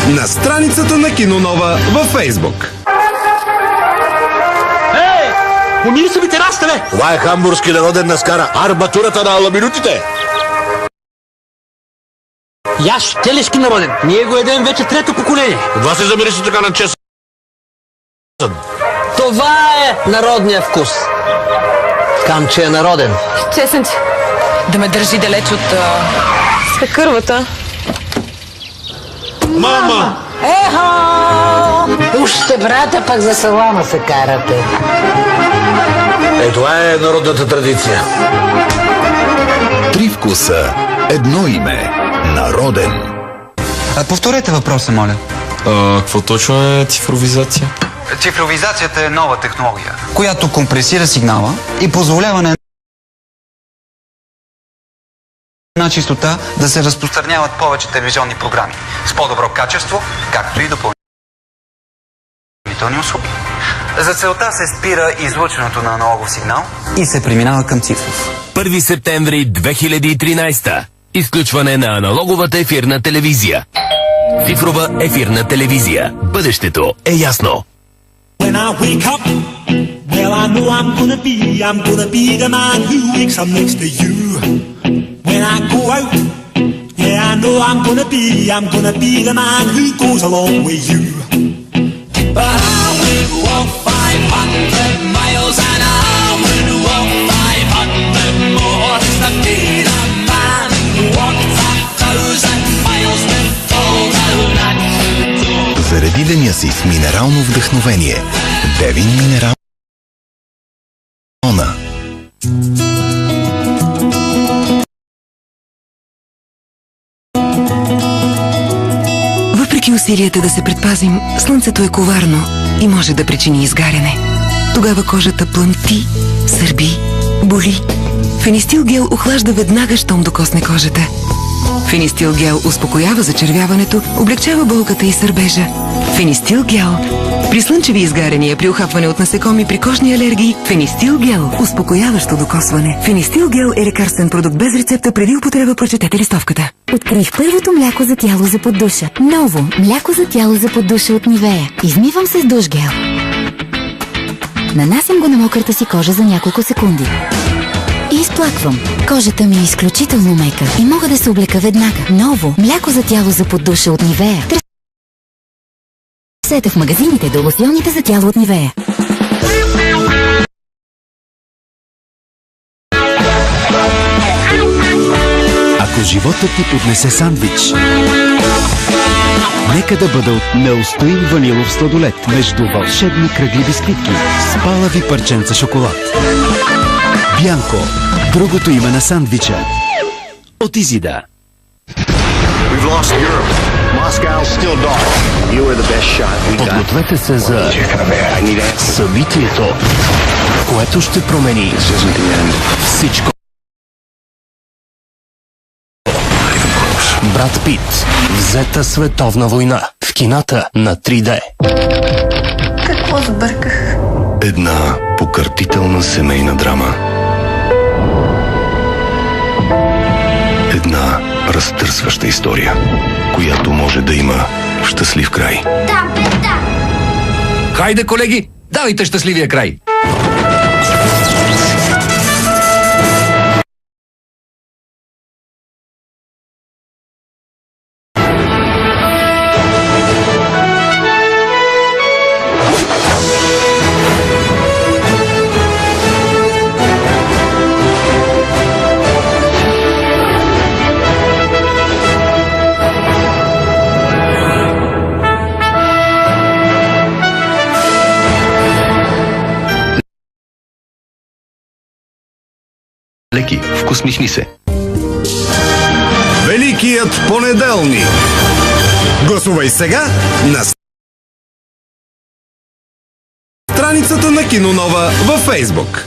на страницата на Кино Нова във Фейсбук. Помири са ми терасата, бе! Това е хамбургски народен наскара. Арматурата на аламинутите. Яш, телешки народен. Ние го едем вече трето поколение. Това се замирише така на чесън. Това е народния вкус. Кам, че е народен. Чесън, че да ме държи далеч от свекървата. Мама! Ехо! Уж сте брата, пък за салама се карате. Това е народната традиция. Три вкуса, едно име, народен. Повторете въпроса, моля. Какво точно е цифровизация? Цифровизацията е нова технология, която компресира сигнала и позволява на една честота да се разпространяват повече телевизионни програми с по-добро качество, както и допълнителни услуги. За целта се спира излъчването на аналогов сигнал и се преминава към цифров. 1 септември 2013. Изключване на аналоговата ефирна телевизия. Цифрова ефирна телевизия. Бъдещето е ясно. When I wake up, well I know I'm gonna be the man who wakes up next to you. When I go out, yeah I know I'm gonna be the man who goes along with you. But I would walk 500 miles and I would walk 500 more to be the man who walks 1,000 miles before the night. Зареди деня си с минерално вдъхновение. Девин Минерална. Въпреки усилията да се предпазим, слънцето е коварно и може да причини изгаряне. Тогава кожата плъмти, сърби, боли. Фенистил гел охлажда веднага, щом докосне кожата. Фенистил гел успокоява зачервяването, облегчава болката и сърбежа. Фенистил гел. При слънчеви изгаряния, при ухапване от насекоми, при кожни алергии, Фенистил гел. Успокояващо докосване. Фенистил гел е лекарствен продукт без рецепта. Преди употреба прочетете листовката. Открих първото мляко за тяло за поддуша. Ново мляко за тяло за поддуша от Нивея. Измивам се с душ гел. Нанасям го на мократа си кожа за няколко секунди. И изплаквам. Кожата ми е изключително мека и мога да се облека веднага. Ново мляко за тяло за поддуша от Нивея. Търсете в магазините до лосьоните за тяло от Нивея. Ако животът ти поднесе сандвич, нека да бъде от неустоим ванилов сладолед между вълшебни кръгли бисквитки с палави парченца шоколад. Бянко, другото име на сандвича. От Изида. Подгответе се за събитието, което ще промени всичко. Брат Пит, взета световна война в кината на 3D. Какво сбърках? Една покъртителна семейна драма. Една разтърсваща история, която може да има щастлив край. Да. Хайде, колеги, давайте щастливия край! Леки, вкусмихни се. Великият понеделник. Гласувай сега на страницата на Кино Нова във Фейсбук.